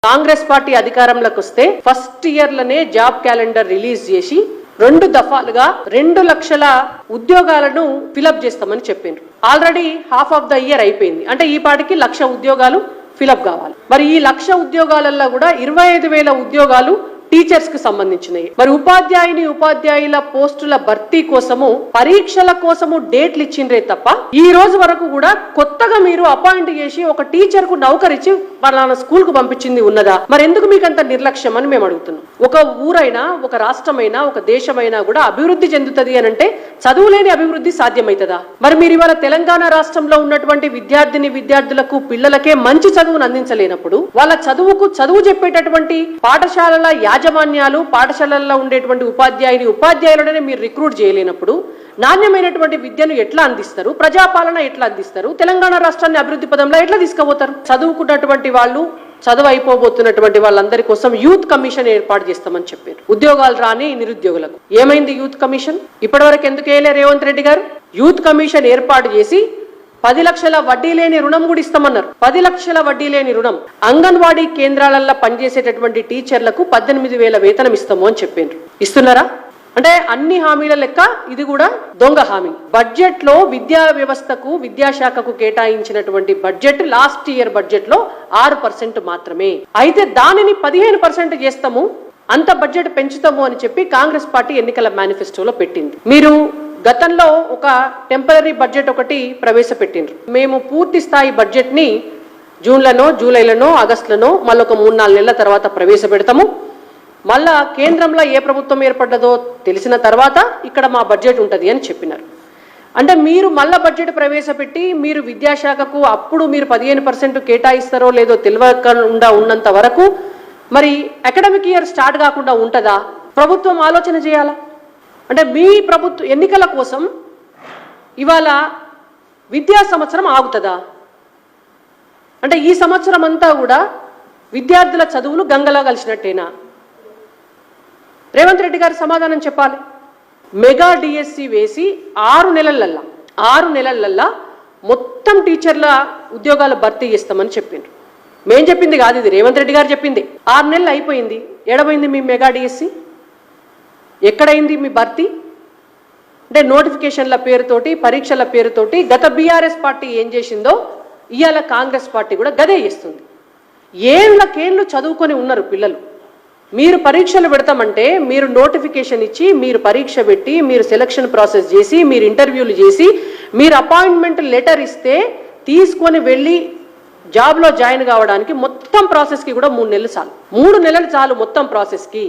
Congress party అధికారంలోకి వస్తే first year లోనే జాబ్ క్యాలెండర్ రిలీజ్ చేసి 2 దఫాలుగా 2 లక్షల ఉద్యోగాలను ఫిలప్ చేస్తామని చెప్పిండ్రు. Already half of the year అయిపోయింది. అంటే ఈ పాటికి 1,00,000 ఉద్యోగాలు ఫిలప్ కావాలి. మరి ఈ 1,00,000 ఉద్యోగాలలో కూడా 25,000 ఉద్యోగాలు టీచర్స్ కి సంబంధించినవి. మరి ఉపాధ్యాయుల పోస్టుల భర్తీ కోసము పరీక్షల కోసము డేట్లు ఇచ్చిండ్రే తప్ప ఈ రోజు వరకు కూడా కొత్తగా మీరు అపాయింట్ చేసి ఒక టీచర్ కు నౌకరిచ్చి వాళ్ళ స్కూల్ కు పంపించింది ఉన్నదా? మరి ఎందుకు మీకు అంత నిర్లక్ష్యం అని మేము అడుగుతున్నాం. ఒక ఊరైనా, ఒక రాష్ట్రమైనా, ఒక దేశమైనా కూడా అభివృద్ధి చెందుతుంది అని అంటే చదువులేని అభివృద్ధి సాధ్యమవుతుందా? మరి మీరు ఇవాళ తెలంగాణ రాష్ట్రంలో ఉన్నటువంటి విద్యార్థులకు పిల్లలకే మంచి చదువును అందించలేనప్పుడు వాళ్ళ చదువు చెప్పేటటువంటి పాఠశాలల యాజమాన్యాలు, పాఠశాలల్లో ఉండేటువంటి ఉపాధ్యాయులనే మీరు రిక్రూట్ చేయలేనప్పుడు నాణ్యమైనటువంటి విద్యను ఎట్లా అందిస్తారు? ప్రజాపాలన ఎట్లా అందిస్తారు? తెలంగాణ రాష్ట్రాన్ని అభివృద్ధి పదంలో ఎట్లా తీసుకుపోతారు? చదువుకున్నటువంటి వాళ్ళు, చదువు అయిపోబోతున్నటువంటి వాళ్ళందరి కోసం యూత్ కమిషన్ ఏర్పాటు చేస్తామని చెప్పారు. ఉద్యోగాలు రాని నిరుద్యోగులకు ఏమైంది యూత్ కమిషన్? ఇప్పటివరకు ఎందుకు వేయలే రేవంత్ రెడ్డి గారు? యూత్ కమిషన్ ఏర్పాటు చేసి 10 లక్షల వడ్డీ లేని రుణం కూడా ఇస్తామన్నారు. 10 లక్షల వడ్డీ లేని రుణం. అంగన్వాడీ కేంద్రాలలో పనిచేసేటటువంటి టీచర్లకు 18,000 వేతనం ఇస్తాము అని చెప్పిండ్రు. ఇస్తున్నారా? అంటే అన్ని హామీల లెక్క ఇది కూడా దొంగ హామీ. బడ్జెట్ లో విద్యా వ్యవస్థకు, విద్యాశాఖకు కేటాయించినటువంటి బడ్జెట్ లాస్ట్ ఇయర్ బడ్జెట్ లో 6% మాత్రమే. అయితే దానిని 15% చేస్తాము, అంత బడ్జెట్ పెంచుతాము అని చెప్పి కాంగ్రెస్ పార్టీ ఎన్నికల మేనిఫెస్టోలో పెట్టింది. మీరు గతంలో ఒక టెంపరీ బడ్జెట్ ఒకటి ప్రవేశపెట్టిండ్రు. మేము పూర్తి స్థాయి బడ్జెట్ ని జూన్లనో, జూలైలనో, ఆగస్టులనో మళ్ళీ ఒక 3-4 నెలల తర్వాత ప్రవేశపెడతాము. మళ్ళా కేంద్రంలో ఏ ప్రభుత్వం ఏర్పడ్డదో తెలిసిన తర్వాత ఇక్కడ మా బడ్జెట్ ఉంటుంది అని చెప్పినారు. అంటే మీరు మళ్ళా బడ్జెట్ ప్రవేశపెట్టి మీరు విద్యాశాఖకు అప్పుడు మీరు 15% కేటాయిస్తారో లేదో తెలియకుండా ఉన్నంత వరకు మరి అకాడమిక్ ఇయర్ స్టార్ట్ కాకుండా ఉంటుందా? ప్రభుత్వం ఆలోచన చేయాలా? అంటే మీ ప్రభుత్వ ఎన్నికల కోసం ఇవాళ విద్యా సంవత్సరం ఆగుతుందా? అంటే ఈ సంవత్సరం అంతా కూడా విద్యార్థుల చదువులు గంగలా కలిసినట్టేనా? రేవంత్ రెడ్డి గారు సమాధానం చెప్పాలి. మెగా డిఎస్సి వేసి 6 నెలలల్లా మొత్తం టీచర్ల ఉద్యోగాల భర్తీ చేస్తామని చెప్పిండ్రు. మేం చెప్పింది కాదు, ఇది రేవంత్ రెడ్డి గారు చెప్పింది. 6 నెలలు అయిపోయింది. ఎడమైంది మీ మెగా డిఎస్సి? ఎక్కడైంది మీ భర్తీ? అంటే నోటిఫికేషన్ల పేరుతోటి, పరీక్షల పేరుతోటి గత బీఆర్ఎస్ పార్టీ ఏం చేసిందో ఇవాళ కాంగ్రెస్ పార్టీ కూడా గదే చేస్తుంది. ఏళ్ళకేళ్ళు చదువుకొని ఉన్నారు పిల్లలు. మీరు పరీక్షలు పెడతామంటే మీరు నోటిఫికేషన్ ఇచ్చి, మీరు పరీక్ష పెట్టి, మీరు సెలక్షన్ ప్రాసెస్ చేసి, మీరు ఇంటర్వ్యూలు చేసి, మీరు అపాయింట్మెంట్ లెటర్ ఇస్తే తీసుకొని వెళ్ళి జాబ్లో జాయిన్ కావడానికి మొత్తం ప్రాసెస్కి కూడా 3 నెలలు చాలు. 3 నెలలు చాలు మొత్తం ప్రాసెస్కి.